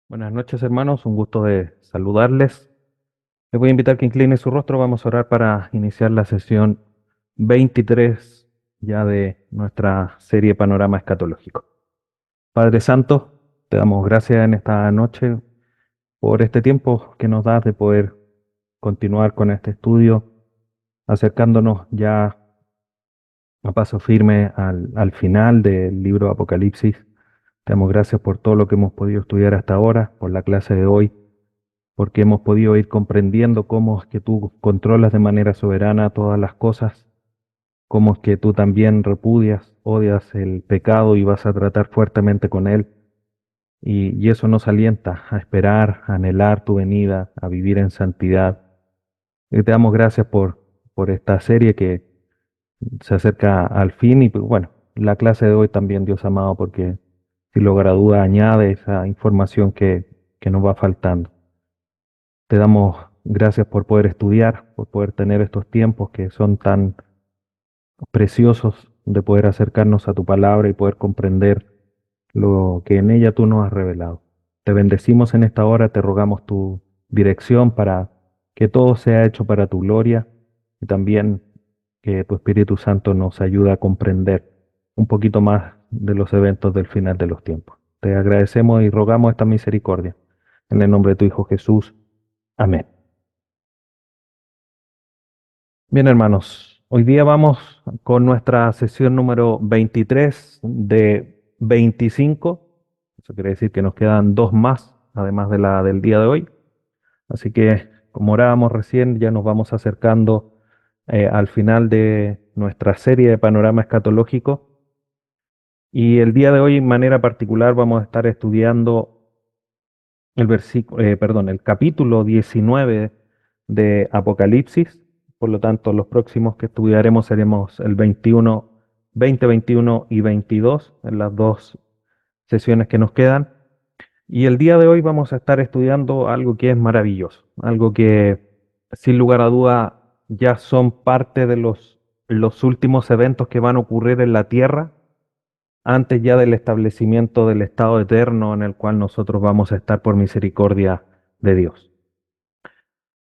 Buenas noches, hermanos. Un gusto de saludarles. Les voy a invitar que incline su rostro. Vamos a orar para iniciar la sesión 23 ya de nuestra serie Panorama Escatológico. Padre Santo, te damos gracias en esta noche por este tiempo que nos das de poder continuar con este estudio, acercándonos ya a paso firme al final del libro Apocalipsis. Te damos gracias por todo lo que hemos podido estudiar hasta ahora, por la clase de hoy, porque hemos podido ir comprendiendo cómo es que tú controlas de manera soberana todas las cosas, cómo es que tú también repudias, odias el pecado y vas a tratar fuertemente con él. Y eso nos alienta a esperar, a anhelar tu venida, a vivir en santidad. Y te damos gracias por esta serie que se acerca al fin y pues, bueno, la clase de hoy también, Dios amado, porque sin lugar a duda añade esa información que nos va faltando. Te damos gracias por poder estudiar, por poder tener estos tiempos que son tan preciosos de poder acercarnos a tu palabra y poder comprender lo que en ella tú nos has revelado. Te bendecimos en esta hora, te rogamos tu dirección para que todo sea hecho para tu gloria y también que tu Espíritu Santo nos ayude a comprender un poquito más de los eventos del final de los tiempos. Te agradecemos y rogamos esta misericordia. En el nombre de tu Hijo Jesús. Amén. Bien, hermanos, hoy día vamos con nuestra sesión número 23 de 25. Eso quiere decir que nos quedan dos más, además de la del día de hoy. Así que, como orábamos recién, ya nos vamos acercando al final de nuestra serie de panorama escatológico. Y el día de hoy, en manera particular, vamos a estar estudiando el capítulo 19 de Apocalipsis. Por lo tanto, los próximos que estudiaremos seremos el 21, 20, 21 y 22 en las dos sesiones que nos quedan. Y el día de hoy vamos a estar estudiando algo que es maravilloso, algo que sin lugar a duda ya son parte de los últimos eventos que van a ocurrir en la tierra antes ya del establecimiento del estado eterno en el cual nosotros vamos a estar por misericordia de Dios.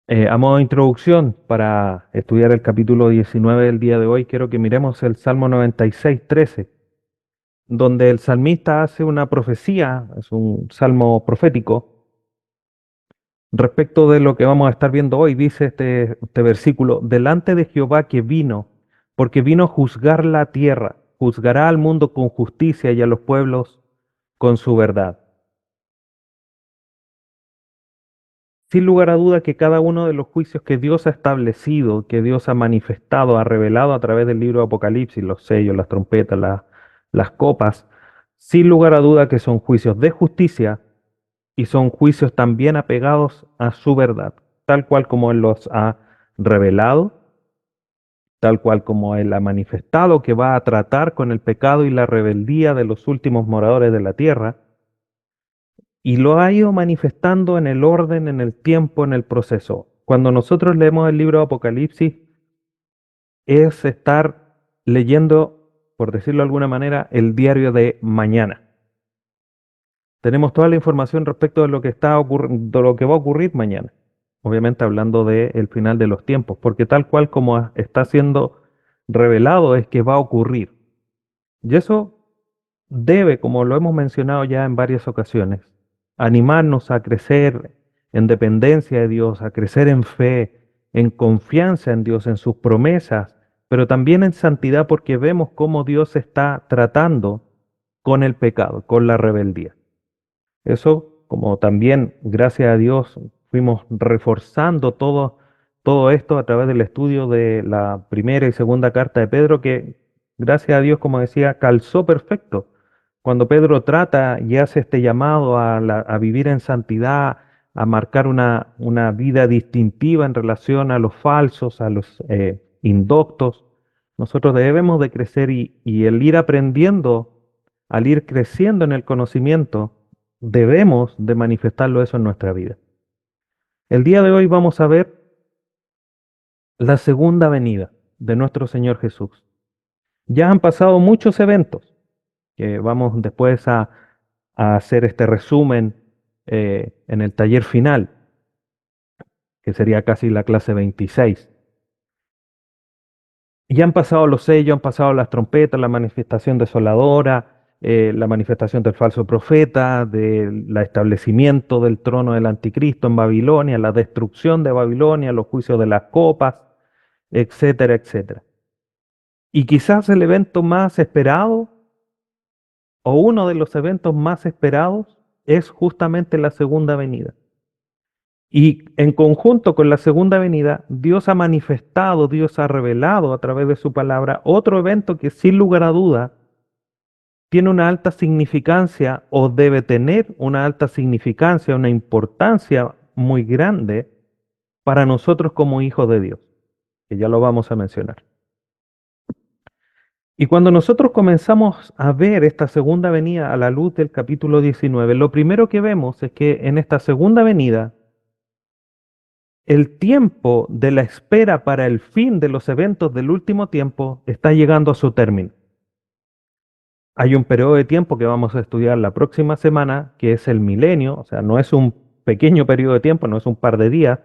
A modo de introducción, para estudiar el capítulo 19 del día de hoy, quiero que miremos el Salmo 96:13, donde el salmista hace una profecía, es un salmo profético, respecto de lo que vamos a estar viendo hoy. Dice este versículo: delante de Jehová que vino, porque vino a juzgar la tierra, juzgará al mundo con justicia y a los pueblos con su verdad. Sin lugar a duda que cada uno de los juicios que Dios ha establecido, que Dios ha manifestado, ha revelado a través del libro de Apocalipsis, los sellos, las trompetas, las copas, sin lugar a duda que son juicios de justicia y son juicios también apegados a su verdad, tal cual como Él los ha revelado, tal cual como Él ha manifestado que va a tratar con el pecado y la rebeldía de los últimos moradores de la tierra, y lo ha ido manifestando en el orden, en el tiempo, en el proceso. Cuando nosotros leemos el libro de Apocalipsis, es estar leyendo, por decirlo de alguna manera, el diario de mañana. Tenemos toda la información respecto de lo que de lo que va a ocurrir mañana. Obviamente hablando del final de los tiempos, porque tal cual como está siendo revelado es que va a ocurrir. Y eso debe, como lo hemos mencionado ya en varias ocasiones, animarnos a crecer en dependencia de Dios, a crecer en fe, en confianza en Dios, en sus promesas, pero también en santidad porque vemos cómo Dios está tratando con el pecado, con la rebeldía. Eso, como también, gracias a Dios, fuimos reforzando todo esto a través del estudio de la primera y segunda carta de Pedro, que, gracias a Dios, como decía, calzó perfecto. Cuando Pedro trata y hace este llamado a vivir en santidad, a marcar una vida distintiva en relación a los falsos, a los indoctos, nosotros debemos de crecer y el ir aprendiendo, al ir creciendo en el conocimiento, debemos de manifestarlo eso en nuestra vida. El día de hoy vamos a ver la segunda venida de nuestro Señor Jesús. Ya han pasado muchos eventos que vamos después a hacer este resumen en el taller final, que sería casi la clase 26. Y han pasado los sellos, han pasado las trompetas, la manifestación desoladora, la manifestación del falso profeta, del establecimiento del trono del anticristo en Babilonia, la destrucción de Babilonia, los juicios de las copas, etcétera, etcétera. Y quizás el evento más esperado, o uno de los eventos más esperados, es justamente la segunda venida. Y en conjunto con la segunda venida, Dios ha manifestado, Dios ha revelado a través de su palabra otro evento que sin lugar a duda tiene una alta significancia o debe tener una alta significancia, una importancia muy grande para nosotros como hijos de Dios, que ya lo vamos a mencionar. Y cuando nosotros comenzamos a ver esta segunda venida a la luz del capítulo 19, lo primero que vemos es que en esta segunda venida, el tiempo de la espera para el fin de los eventos del último tiempo está llegando a su término. Hay un periodo de tiempo que vamos a estudiar la próxima semana, que es el milenio, o sea, no es un pequeño periodo de tiempo, no es un par de días,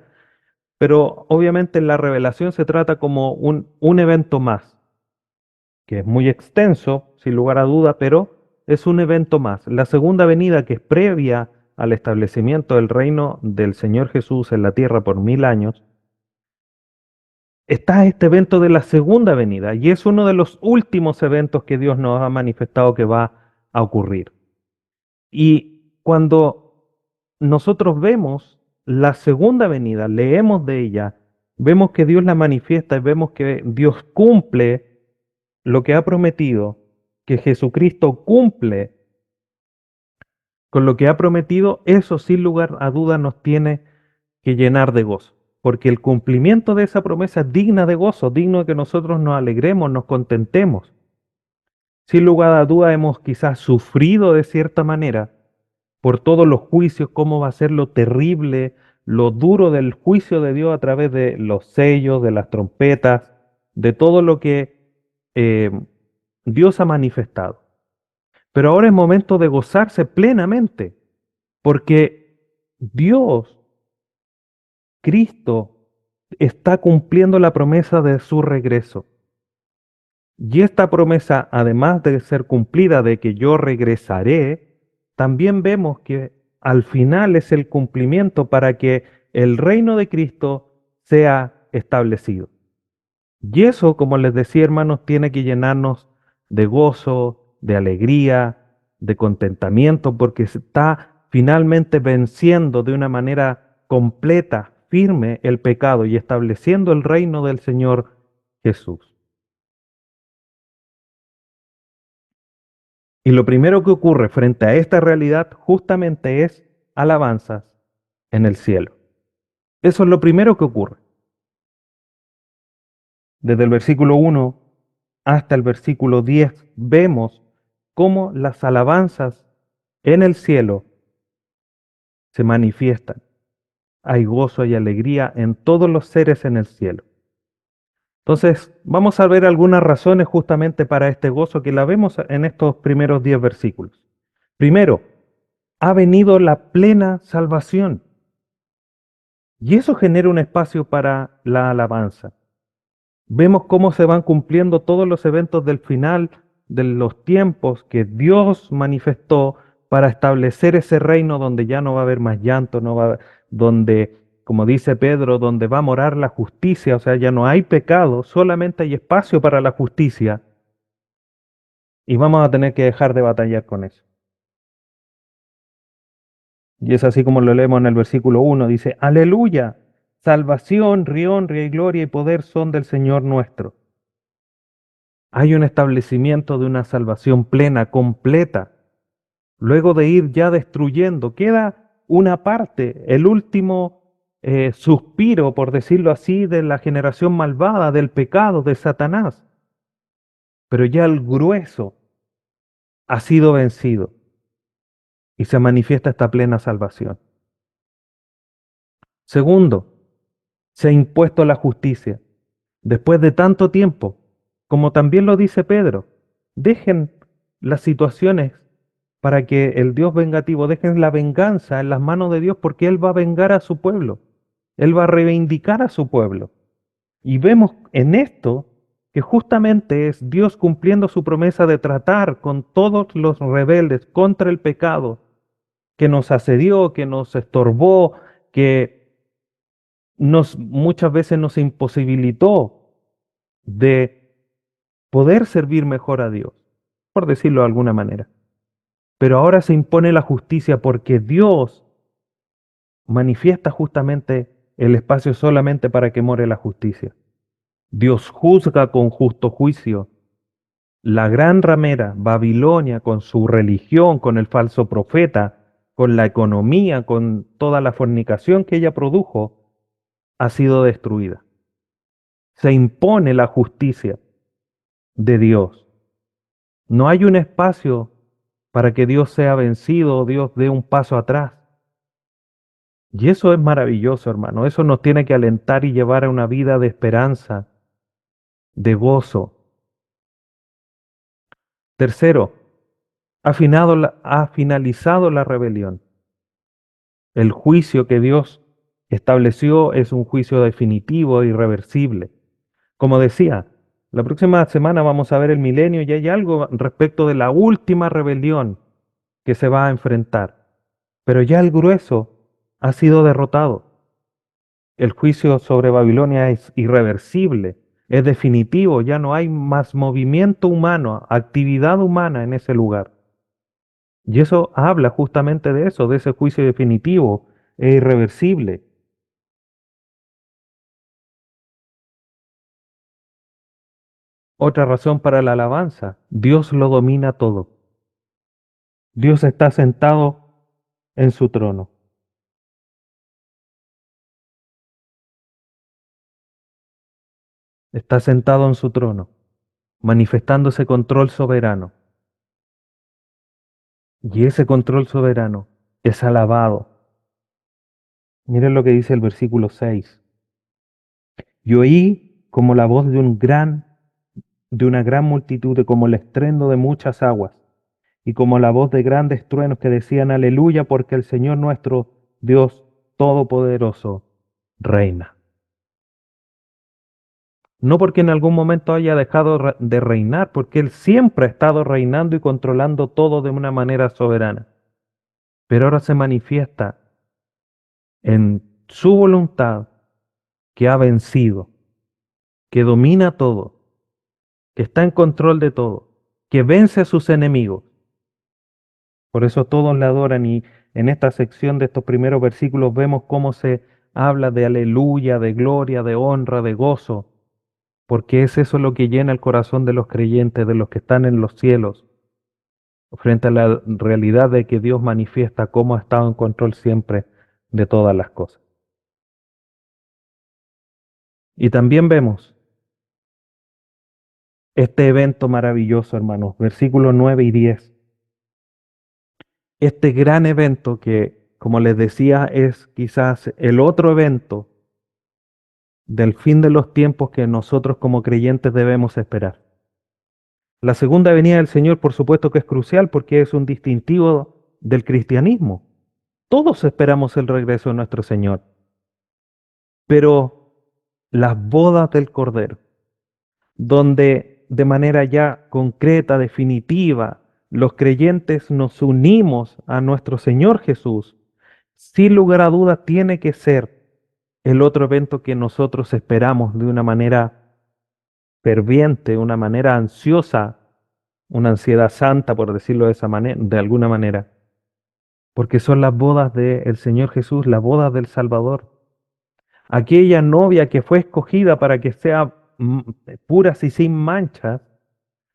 pero obviamente la revelación se trata como un evento más, que es muy extenso, sin lugar a duda, pero es un evento más. La segunda venida, que es previa al establecimiento del reino del Señor Jesús en la tierra por 1000 años, está este evento de la segunda venida y es uno de los últimos eventos que Dios nos ha manifestado que va a ocurrir. Y cuando nosotros vemos la segunda venida, leemos de ella, vemos que Dios la manifiesta y vemos que Dios cumple lo que ha prometido, que Jesucristo cumple con lo que ha prometido, eso sin lugar a dudas nos tiene que llenar de gozo, porque el cumplimiento de esa promesa es digna de gozo, digno de que nosotros nos alegremos, nos contentemos. Sin lugar a duda hemos quizás sufrido de cierta manera por todos los juicios, cómo va a ser lo terrible, lo duro del juicio de Dios a través de los sellos, de las trompetas, de todo lo que eh, Dios ha manifestado. Pero ahora es momento de gozarse plenamente, porque Dios, Cristo, está cumpliendo la promesa de su regreso. Y esta promesa, además de ser cumplida de que yo regresaré, también vemos que al final es el cumplimiento para que el reino de Cristo sea establecido. Y eso, como les decía, hermanos, tiene que llenarnos de gozo, de alegría, de contentamiento, porque se está finalmente venciendo de una manera completa, firme el pecado y estableciendo el reino del Señor Jesús. Y lo primero que ocurre frente a esta realidad justamente es alabanzas en el cielo. Eso es lo primero que ocurre. Desde el versículo 1 hasta el versículo 10 vemos cómo las alabanzas en el cielo se manifiestan. Hay gozo y alegría en todos los seres en el cielo. Entonces, vamos a ver algunas razones justamente para este gozo que la vemos en estos primeros 10 versículos. Primero, ha venido la plena salvación. Y eso genera un espacio para la alabanza. Vemos cómo se van cumpliendo todos los eventos del final de los tiempos que Dios manifestó para establecer ese reino donde ya no va a haber más llanto, donde, como dice Pedro, donde va a morar la justicia, o sea, ya no hay pecado, solamente hay espacio para la justicia. Y vamos a tener que dejar de batallar con eso. Y es así como lo leemos en el versículo 1, dice, aleluya, salvación, honra y gloria y poder son del Señor nuestro. Hay un establecimiento de una salvación plena, completa. Luego de ir ya destruyendo, queda una parte, el último suspiro, por decirlo así, de la generación malvada, del pecado, de Satanás. Pero ya el grueso ha sido vencido y se manifiesta esta plena salvación. Segundo, se ha impuesto la justicia. Después de tanto tiempo, como también lo dice Pedro, dejen las situaciones para que el Dios vengativo deje la venganza en las manos de Dios, porque Él va a vengar a su pueblo. Él va a reivindicar a su pueblo. Y vemos en esto que justamente es Dios cumpliendo su promesa de tratar con todos los rebeldes contra el pecado que nos asedió, que nos estorbó, que muchas veces nos imposibilitó de poder servir mejor a Dios, por decirlo de alguna manera. Pero ahora se impone la justicia porque Dios manifiesta justamente el espacio solamente para que more la justicia. Dios juzga con justo juicio la gran ramera, Babilonia, con su religión, con el falso profeta, con la economía, con toda la fornicación que ella produjo, ha sido destruida. Se impone la justicia de Dios. No hay un espacio para que Dios sea vencido o Dios dé un paso atrás. Y eso es maravilloso, hermano. Eso nos tiene que alentar y llevar a una vida de esperanza, de gozo. Tercero, ha finalizado la rebelión. El juicio que Dios estableció es un juicio definitivo e irreversible. Como decía, la próxima semana vamos a ver el milenio y hay algo respecto de la última rebelión que se va a enfrentar. Pero ya el grueso ha sido derrotado. El juicio sobre Babilonia es irreversible, es definitivo, ya no hay más movimiento humano, actividad humana en ese lugar. Y eso habla justamente de eso, de ese juicio definitivo e irreversible. Otra razón para la alabanza, Dios lo domina todo. Dios está sentado en su trono. Está sentado en su trono, manifestando ese control soberano. Y ese control soberano es alabado. Miren lo que dice el versículo 6. Y oí como la voz de una gran multitud, y como el estruendo de muchas aguas, y como la voz de grandes truenos que decían aleluya, porque el Señor nuestro Dios Todopoderoso reina. No porque en algún momento haya dejado de reinar, porque Él siempre ha estado reinando y controlando todo de una manera soberana. Pero ahora se manifiesta en su voluntad que ha vencido, que domina todo, que está en control de todo, que vence a sus enemigos. Por eso todos le adoran y en esta sección de estos primeros versículos vemos cómo se habla de aleluya, de gloria, de honra, de gozo, porque es eso lo que llena el corazón de los creyentes, de los que están en los cielos, frente a la realidad de que Dios manifiesta cómo ha estado en control siempre de todas las cosas. Y también vemos este evento maravilloso, hermanos, versículos 9 y 10. Este gran evento que, como les decía, es quizás el otro evento del fin de los tiempos que nosotros como creyentes debemos esperar. La segunda venida del Señor, por supuesto que es crucial porque es un distintivo del cristianismo. Todos esperamos el regreso de nuestro Señor, pero las bodas del Cordero, donde de manera ya concreta, definitiva, los creyentes nos unimos a nuestro Señor Jesús, sin lugar a dudas tiene que ser el otro evento que nosotros esperamos de una manera ferviente, una manera ansiosa, una ansiedad santa, por decirlo de esa manera, de alguna manera, porque son las bodas del Señor Jesús, las bodas del Salvador. Aquella novia que fue escogida para que sea pura y sin manchas,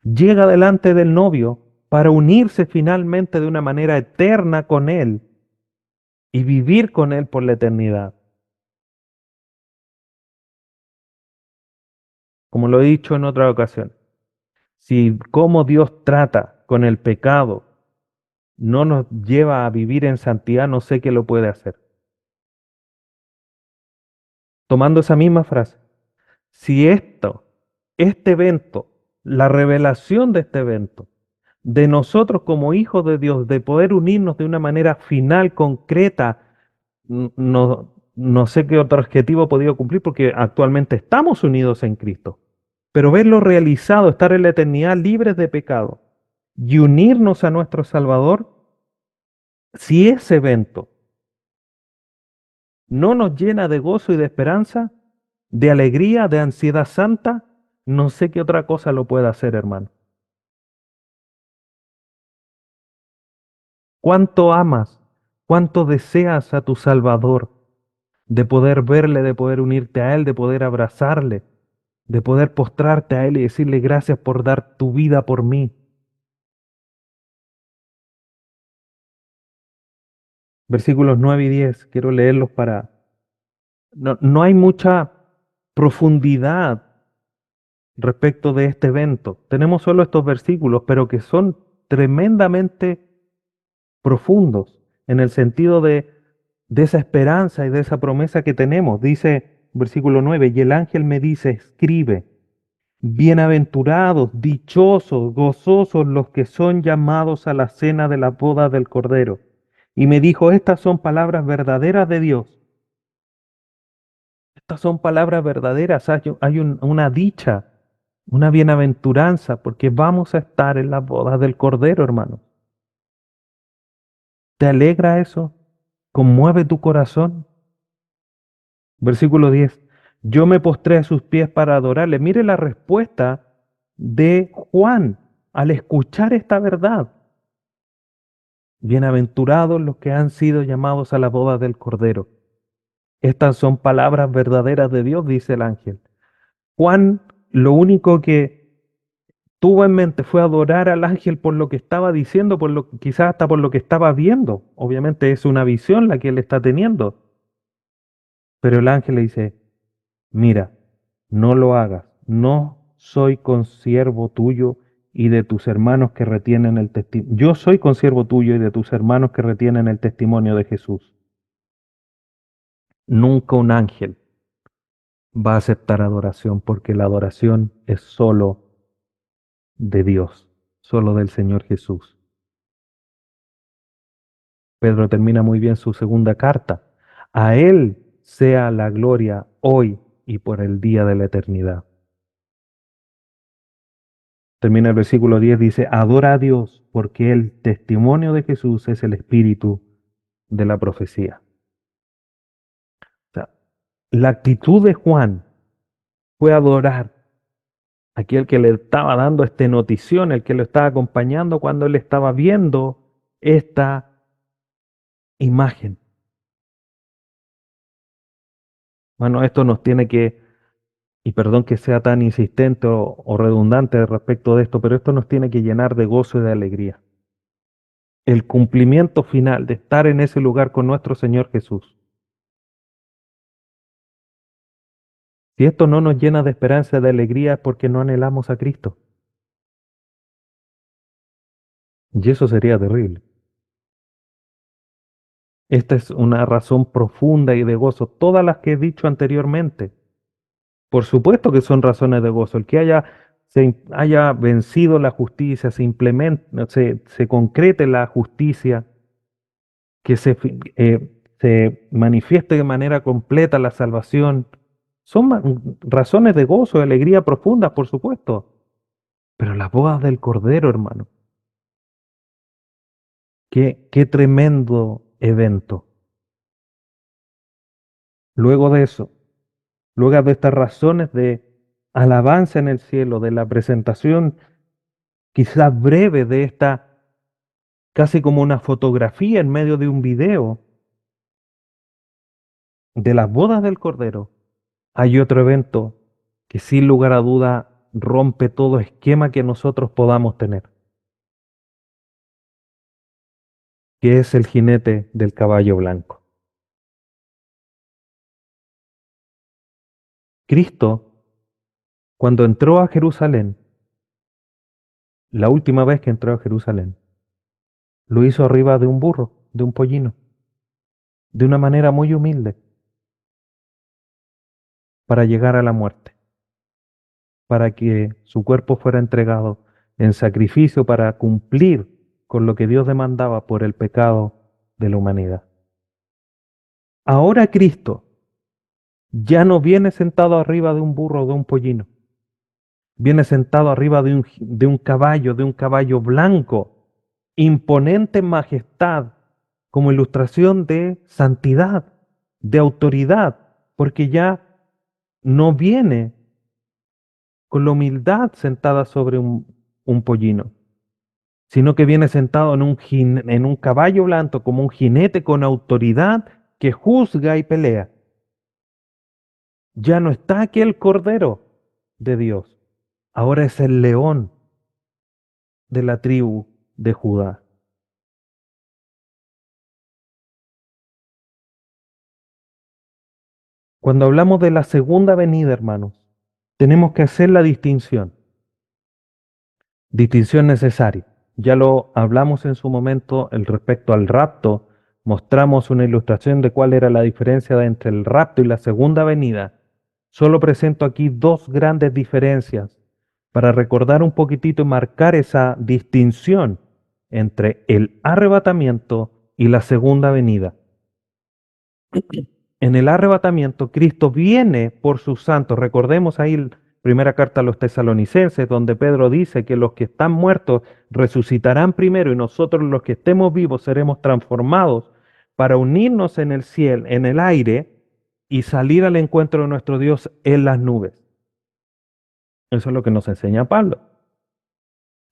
llega delante del novio para unirse finalmente de una manera eterna con él y vivir con él por la eternidad. Como lo he dicho en otra ocasión, si cómo Dios trata con el pecado no nos lleva a vivir en santidad, no sé qué lo puede hacer. Tomando esa misma frase, si este evento, la revelación de este evento, de nosotros como hijos de Dios, de poder unirnos de una manera final, concreta. No, no sé qué otro objetivo he podido cumplir porque actualmente estamos unidos en Cristo. Pero verlo realizado, estar en la eternidad libres de pecado y unirnos a nuestro Salvador, si ese evento no nos llena de gozo y de esperanza, de alegría, de ansiedad santa, no sé qué otra cosa lo pueda hacer, hermano. ¿Cuánto amas? ¿Cuánto deseas a tu Salvador? De poder verle, de poder unirte a Él, de poder abrazarle, de poder postrarte a Él y decirle gracias por dar tu vida por mí. Versículos 9 y 10, quiero leerlos para... No hay mucha profundidad respecto de este evento. Tenemos solo estos versículos, pero que son tremendamente profundos en el sentido de esa esperanza y de esa promesa que tenemos. Dice versículo 9, y el ángel me dice, escribe, bienaventurados, dichosos, gozosos los que son llamados a la cena de la boda del Cordero. Y me dijo, estas son palabras verdaderas de Dios. Estas son palabras verdaderas. Hay una dicha, una bienaventuranza, porque vamos a estar en la boda del Cordero, hermano. ¿Te alegra eso? ¿Conmueve tu corazón? Versículo 10. Yo me postré a sus pies para adorarle. Mire la respuesta de Juan al escuchar esta verdad. Bienaventurados los que han sido llamados a la boda del Cordero. Estas son palabras verdaderas de Dios, dice el ángel. Juan lo único que tuvo en mente fue adorar al ángel por lo que estaba diciendo, quizás hasta por lo que estaba viendo. Obviamente es una visión la que él está teniendo. Pero el ángel le dice, mira, no lo hagas, no soy consiervo tuyo y de tus hermanos que retienen el testimonio. Yo soy consiervo tuyo y de tus hermanos que retienen el testimonio de Jesús. Nunca un ángel va a aceptar adoración porque la adoración es solo de Dios, solo del Señor Jesús. Pedro termina muy bien su segunda carta. A Él sea la gloria hoy y por el día de la eternidad. Termina el versículo 10, dice, adora a Dios porque el testimonio de Jesús es el espíritu de la profecía. O sea, la actitud de Juan fue adorar a aquel que le estaba dando esta notición, el que lo estaba acompañando cuando él estaba viendo esta imagen. Bueno, esto nos tiene que, y perdón que sea tan insistente o redundante respecto de esto, pero esto nos tiene que llenar de gozo y de alegría. El cumplimiento final de estar en ese lugar con nuestro Señor Jesús. Si esto no nos llena de esperanza y de alegría es porque no anhelamos a Cristo. Y eso sería terrible. Esta es una razón profunda y de gozo. Todas las que he dicho anteriormente, por supuesto que son razones de gozo. El que haya vencido la justicia, se concrete la justicia, que se manifieste de manera completa la salvación, son razones de gozo, de alegría profundas, por supuesto. Pero las bodas del Cordero, hermano, qué tremendo evento. Luego de eso, luego de estas razones de alabanza en el cielo, de la presentación quizás breve de esta, casi como una fotografía en medio de un video, de las bodas del Cordero, hay otro evento que sin lugar a duda rompe todo esquema que nosotros podamos tener, que es el jinete del caballo blanco. Cristo, cuando entró a Jerusalén, la última vez que entró a Jerusalén, lo hizo arriba de un burro, de un pollino, de una manera muy humilde, para llegar a la muerte, para que su cuerpo fuera entregado en sacrificio para cumplir con lo que Dios demandaba por el pecado de la humanidad. Ahora Cristo ya no viene sentado arriba de un burro o de un pollino, viene sentado arriba de un caballo blanco, imponente en majestad, como ilustración de santidad, de autoridad, porque ya no viene con la humildad sentada sobre un pollino, sino que viene sentado en un caballo blanco como un jinete con autoridad que juzga y pelea. Ya no está aquel cordero de Dios, ahora es el león de la tribu de Judá. Cuando hablamos de la segunda venida, hermanos, tenemos que hacer la distinción necesaria. Ya lo hablamos en su momento el respecto al rapto, mostramos una ilustración de cuál era la diferencia entre el rapto y la segunda venida. Solo presento aquí dos grandes diferencias para recordar un poquitito y marcar esa distinción entre el arrebatamiento y la segunda venida. En el arrebatamiento, Cristo viene por sus santos. Recordemos ahí la primera carta a los tesalonicenses, donde Pedro dice que los que están muertos resucitarán primero y nosotros los que estemos vivos seremos transformados para unirnos en el cielo, en el aire y salir al encuentro de nuestro Dios en las nubes. Eso es lo que nos enseña Pablo,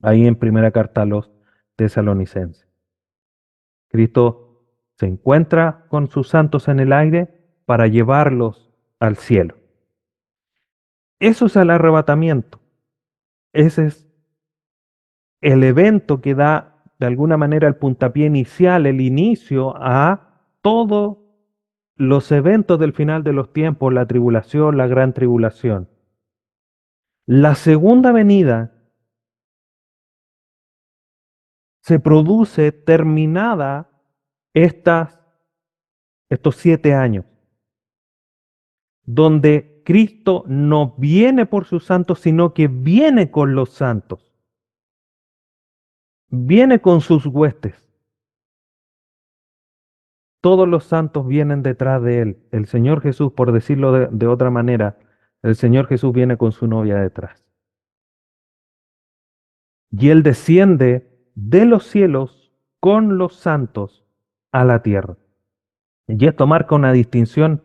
ahí en primera carta a los tesalonicenses. Cristo se encuentra con sus santos en el aire para llevarlos al cielo. Eso es el arrebatamiento. Ese es el evento que da de alguna manera el puntapié inicial, el inicio a todos los eventos del final de los tiempos, la tribulación, la gran tribulación. La segunda venida se produce terminada estos 7 años, donde Cristo no viene por sus santos, sino que viene con los santos, viene con sus huestes. Todos los santos vienen detrás de él. El Señor Jesús, por decirlo de otra manera, el Señor Jesús viene con su novia detrás. Y él desciende de los cielos con los santos a la tierra. Y esto marca una distinción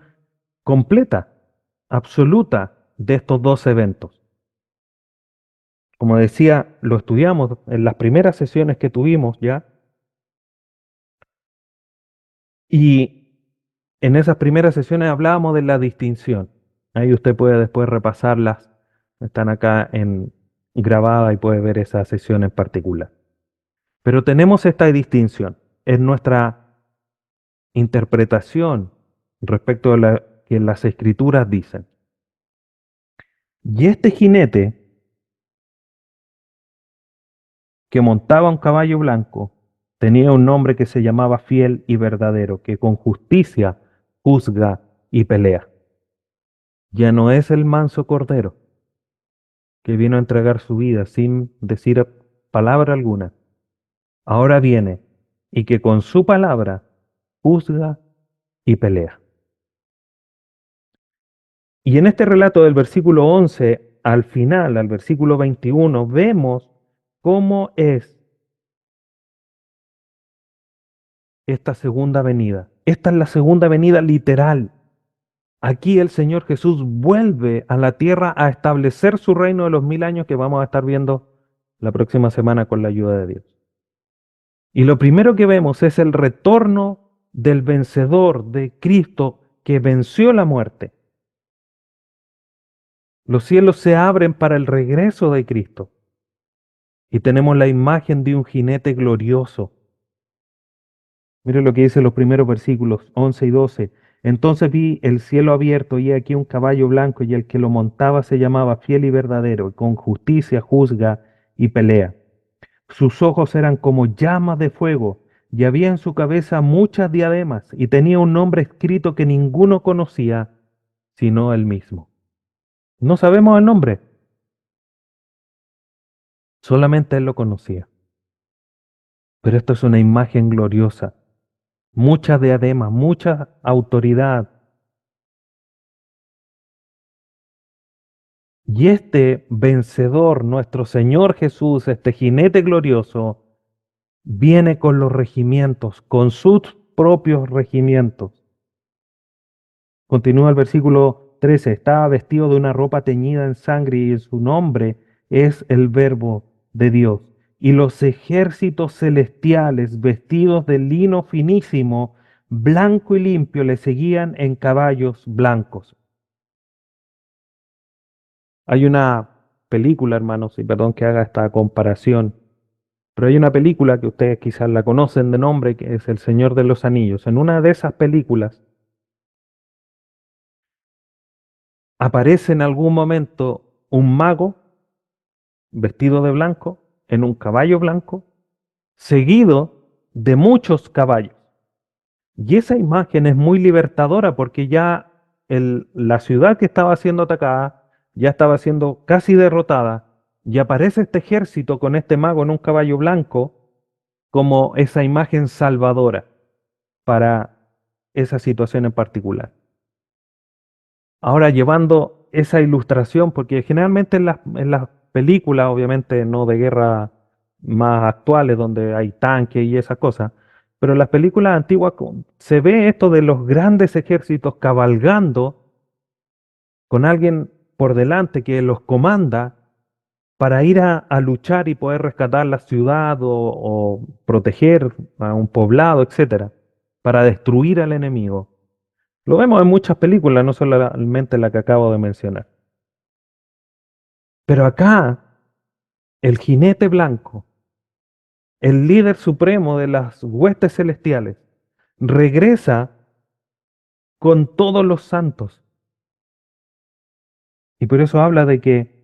completa, absoluta de estos dos eventos. Como decía, lo estudiamos en las primeras sesiones que tuvimos ya, y en esas primeras sesiones hablábamos de la distinción. Ahí usted puede después repasarlas, están acá grabadas y puede ver esa sesión en particular. Pero tenemos esta distinción, es nuestra interpretación respecto a lo que las escrituras dicen. Y este jinete que montaba un caballo blanco tenía un nombre que se llamaba Fiel y Verdadero, que con justicia juzga y pelea. Ya no es el manso cordero que vino a entregar su vida sin decir palabra alguna. Ahora viene y que con su palabra juzga y pelea. Y en este relato del versículo 11 al final, al versículo 21, vemos cómo es esta segunda venida. Esta es la segunda venida literal. Aquí el Señor Jesús vuelve a la tierra a establecer su reino de los 1000 años que vamos a estar viendo la próxima semana con la ayuda de Dios. Y lo primero que vemos es el retorno del vencedor, de Cristo, que venció la muerte. Los cielos se abren para el regreso de Cristo. Y tenemos la imagen de un jinete glorioso. Mire lo que dice los primeros versículos 11 y 12. Entonces vi el cielo abierto y he aquí un caballo blanco y el que lo montaba se llamaba Fiel y Verdadero y con justicia juzga y pelea. Sus ojos eran como llamas de fuego y había en su cabeza muchas diademas y tenía un nombre escrito que ninguno conocía sino él mismo. No sabemos el nombre. Solamente él lo conocía. Pero esto es una imagen gloriosa, mucha diadema, mucha autoridad. Y este vencedor, nuestro Señor Jesús, este jinete glorioso, viene con los regimientos, con sus propios regimientos. Continúa el versículo 13, estaba vestido de una ropa teñida en sangre y su nombre es el Verbo de Dios. Y los ejércitos celestiales, vestidos de lino finísimo, blanco y limpio, le seguían en caballos blancos. Hay una película, hermanos, y perdón que haga esta comparación, pero hay una película que ustedes quizás la conocen de nombre, que es El Señor de los Anillos. En una de esas películas aparece en algún momento un mago vestido de blanco, en un caballo blanco, seguido de muchos caballos. Y esa imagen es muy libertadora porque ya la ciudad que estaba siendo atacada ya estaba siendo casi derrotada y aparece este ejército con este mago en un caballo blanco como esa imagen salvadora para esa situación en particular. Ahora llevando esa ilustración, porque generalmente en las películas, obviamente no de guerra más actuales, donde hay tanques y esas cosas, pero en las películas antiguas se ve esto de los grandes ejércitos cabalgando con alguien por delante que los comanda para ir a luchar y poder rescatar la ciudad o proteger a un poblado, etcétera, para destruir al enemigo. Lo vemos en muchas películas, no solamente la que acabo de mencionar. Pero acá, el jinete blanco, el líder supremo de las huestes celestiales, regresa con todos los santos. Y por eso habla de que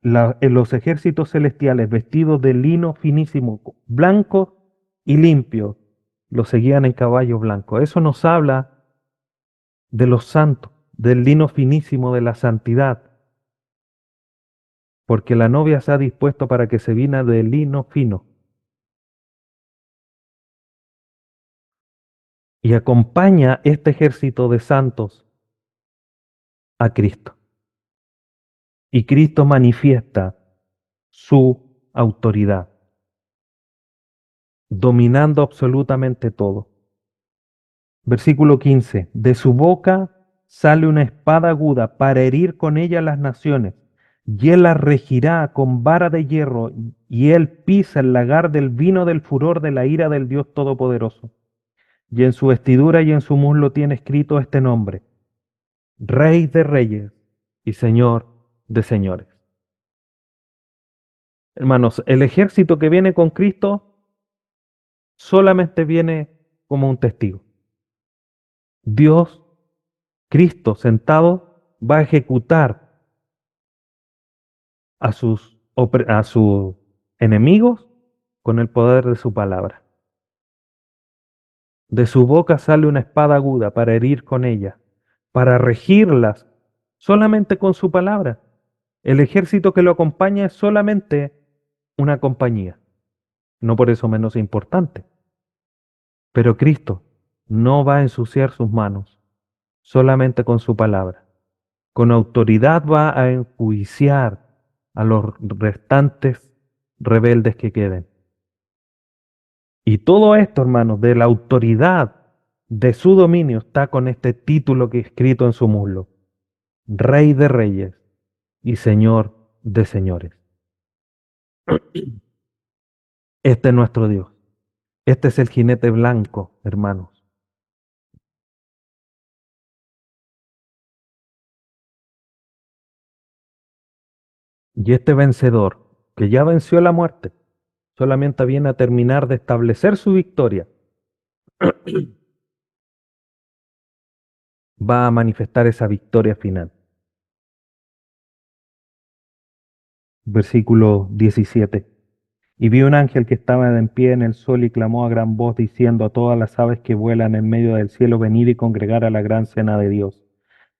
los ejércitos celestiales vestidos de lino finísimo, blanco y limpio, los seguían en caballo blanco. Eso nos habla de los santos, del lino finísimo de la santidad, porque la novia se ha dispuesto para que se vina de lino fino. Y acompaña este ejército de santos a Cristo. Y Cristo manifiesta su autoridad, dominando absolutamente todo. Versículo 15. De su boca sale una espada aguda para herir con ella las naciones, y él las regirá con vara de hierro, y él pisa el lagar del vino del furor de la ira del Dios Todopoderoso. Y en su vestidura y en su muslo tiene escrito este nombre: Rey de Reyes y Señor de Señores. Hermanos, el ejército que viene con Cristo solamente viene como un testigo. Dios, Cristo sentado, va a ejecutar a sus enemigos con el poder de su palabra. De su boca sale una espada aguda para herir con ella, para regirlas solamente con su palabra. El ejército que lo acompaña es solamente una compañía, no por eso menos importante. Pero Cristo no va a ensuciar sus manos solamente con su palabra. Con autoridad va a enjuiciar a los restantes rebeldes que queden. Y todo esto, hermanos, de la autoridad de su dominio está con este título que he escrito en su muslo: Rey de Reyes y Señor de Señores. Este es nuestro Dios. Este es el jinete blanco, hermanos. Y este vencedor, que ya venció la muerte, solamente viene a terminar de establecer su victoria, va a manifestar esa victoria final. Versículo 17. Y vi un ángel que estaba en pie en el sol y clamó a gran voz diciendo a todas las aves que vuelan en medio del cielo: venid y congregar a la gran cena de Dios,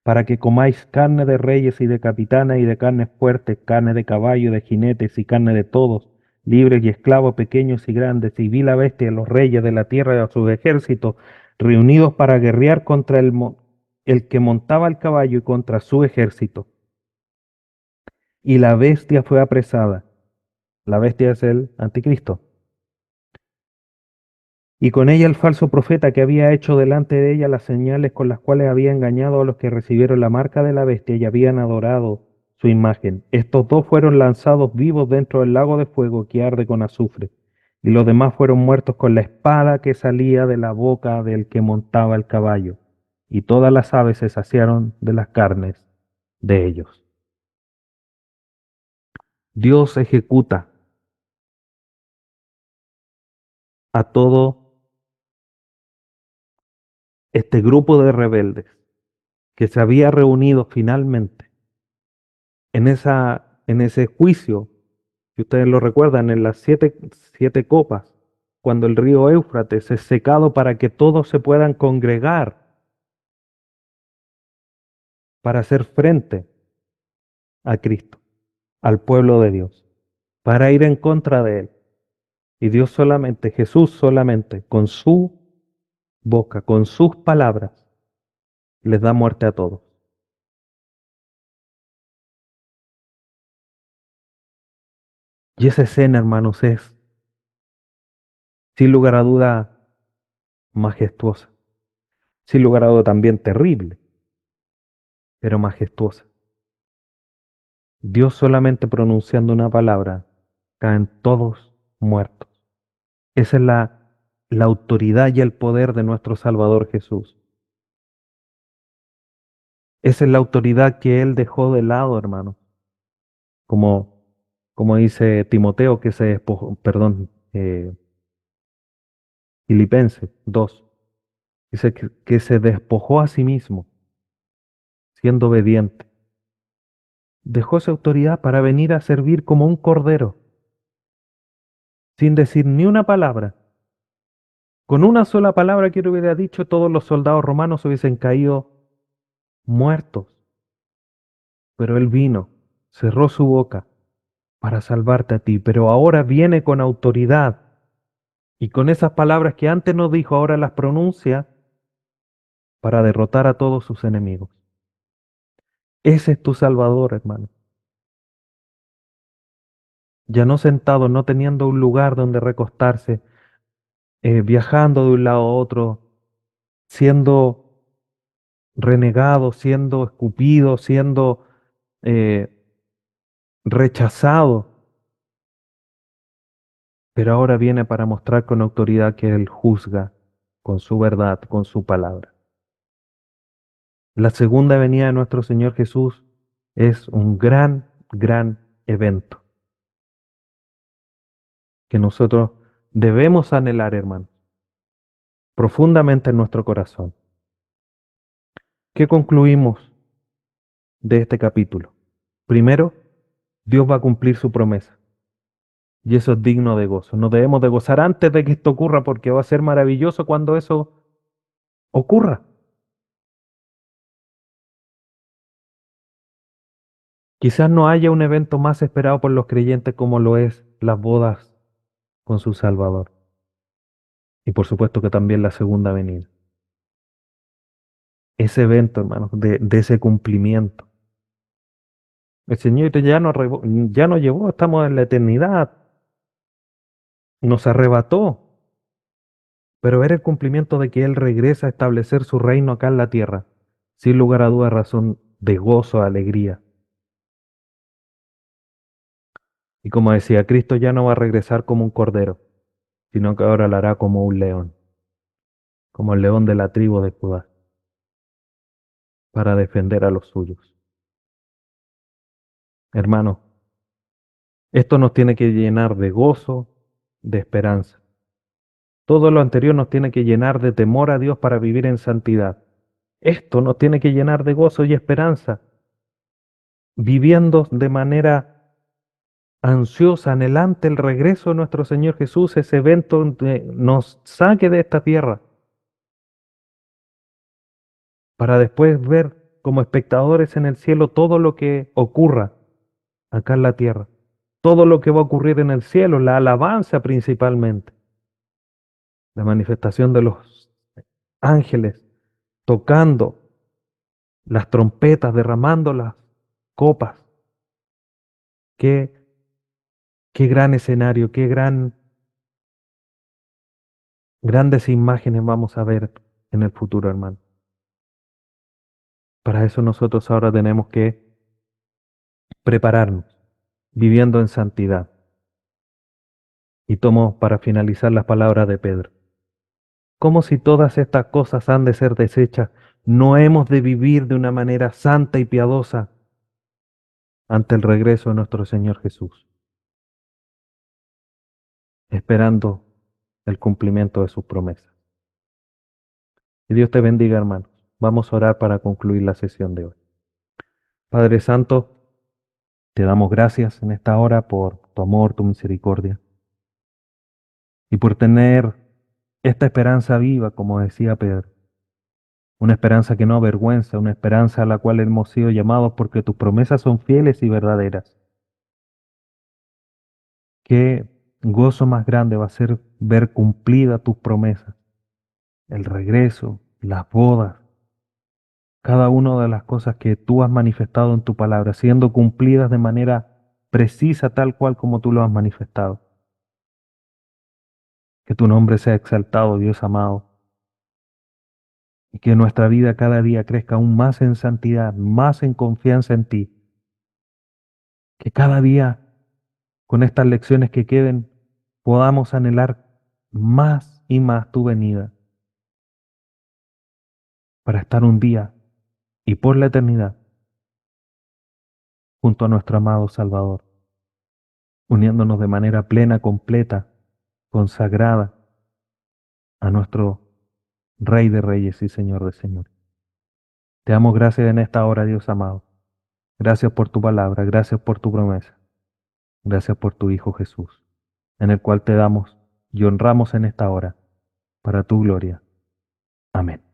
para que comáis carne de reyes y de capitanes y de carnes fuertes, carne de caballo, de jinetes y carne de todos, libres y esclavos, pequeños y grandes, y vi la bestia, los reyes de la tierra y a sus ejércitos, reunidos para guerrear contra el que montaba el caballo y contra su ejército. Y la bestia fue apresada. La bestia es el anticristo. Y con ella el falso profeta que había hecho delante de ella las señales con las cuales había engañado a los que recibieron la marca de la bestia y habían adorado su imagen. Estos dos fueron lanzados vivos dentro del lago de fuego que arde con azufre. Y los demás fueron muertos con la espada que salía de la boca del que montaba el caballo. Y todas las aves se saciaron de las carnes de ellos. Dios ejecuta a todo este grupo de rebeldes que se había reunido finalmente en ese juicio, si ustedes lo recuerdan, en las siete copas, cuando el río Éufrates es secado para que todos se puedan congregar para hacer frente a Cristo, al pueblo de Dios, para ir en contra de Él. Y Dios solamente, Jesús solamente, con su boca, con sus palabras, les da muerte a todos. Y esa escena, hermanos, es, sin lugar a duda, majestuosa. Sin lugar a duda también terrible, pero majestuosa. Dios solamente pronunciando una palabra, caen todos muertos. Esa es la autoridad y el poder de nuestro Salvador Jesús. Esa es la autoridad que Él dejó de lado, hermano. Como, como dice Timoteo, que se despojó, perdón, Filipenses 2, dice que se despojó a sí mismo, siendo obediente. Dejó esa autoridad para venir a servir como un cordero, sin decir ni una palabra. Con una sola palabra que él hubiera dicho, todos los soldados romanos hubiesen caído muertos. Pero él vino, cerró su boca para salvarte a ti, pero ahora viene con autoridad. Y con esas palabras que antes no dijo, ahora las pronuncia para derrotar a todos sus enemigos. Ese es tu Salvador, hermano. Ya no sentado, no teniendo un lugar donde recostarse, viajando de un lado a otro, siendo renegado, siendo escupido, siendo eh, rechazado, pero ahora viene para mostrar con autoridad que Él juzga con su verdad, con su palabra. La segunda venida de nuestro Señor Jesús es un gran, gran evento que nosotros debemos anhelar, hermano, profundamente en nuestro corazón. ¿Qué concluimos de este capítulo? Primero, Dios va a cumplir su promesa. Y eso es digno de gozo. Nos debemos de gozar antes de que esto ocurra porque va a ser maravilloso cuando eso ocurra. Quizás no haya un evento más esperado por los creyentes como lo es las bodas con su Salvador. Y por supuesto que también la segunda venida. Ese evento, hermanos, de ese cumplimiento. El Señor ya nos llevó, estamos en la eternidad, nos arrebató, pero era el cumplimiento de que Él regresa a establecer su reino acá en la tierra, sin lugar a duda razón de gozo, alegría. Y como decía, Cristo ya no va a regresar como un cordero, sino que ahora lo hará como un león, como el león de la tribu de Judá, para defender a los suyos. Hermano, esto nos tiene que llenar de gozo, de esperanza. Todo lo anterior nos tiene que llenar de temor a Dios para vivir en santidad. Esto nos tiene que llenar de gozo y esperanza, viviendo de manera ansiosa, anhelante el regreso de nuestro Señor Jesús, ese evento donde nos saque de esta tierra, para después ver como espectadores en el cielo todo lo que ocurra acá en la tierra, todo lo que va a ocurrir en el cielo, la alabanza principalmente, la manifestación de los ángeles tocando las trompetas, derramando las copas. Qué, qué gran escenario, grandes imágenes vamos a ver en el futuro, hermano. Para eso nosotros ahora tenemos que prepararnos, viviendo en santidad. Y tomo para finalizar las palabras de Pedro. Como si todas estas cosas han de ser desechas, no hemos de vivir de una manera santa y piadosa ante el regreso de nuestro Señor Jesús, esperando el cumplimiento de sus promesas. Que Dios te bendiga, hermanos. Vamos a orar para concluir la sesión de hoy. Padre Santo, te damos gracias en esta hora por tu amor, tu misericordia y por tener esta esperanza viva, como decía Pedro. Una esperanza que no avergüenza, una esperanza a la cual hemos sido llamados porque tus promesas son fieles y verdaderas. Qué gozo más grande va a ser ver cumplida tus promesas, el regreso, las bodas, cada una de las cosas que tú has manifestado en tu palabra, siendo cumplidas de manera precisa, tal cual como tú lo has manifestado. Que tu nombre sea exaltado, Dios amado, y que nuestra vida cada día crezca aún más en santidad, más en confianza en ti. Que cada día, con estas lecciones que queden, podamos anhelar más y más tu venida para estar un día y por la eternidad junto a nuestro amado Salvador, uniéndonos de manera plena, completa, consagrada a nuestro Rey de Reyes y Señor de Señores. Te damos gracias en esta hora, Dios amado. Gracias por tu palabra, gracias por tu promesa, gracias por tu Hijo Jesús, en el cual te damos y honramos en esta hora, para tu gloria. Amén.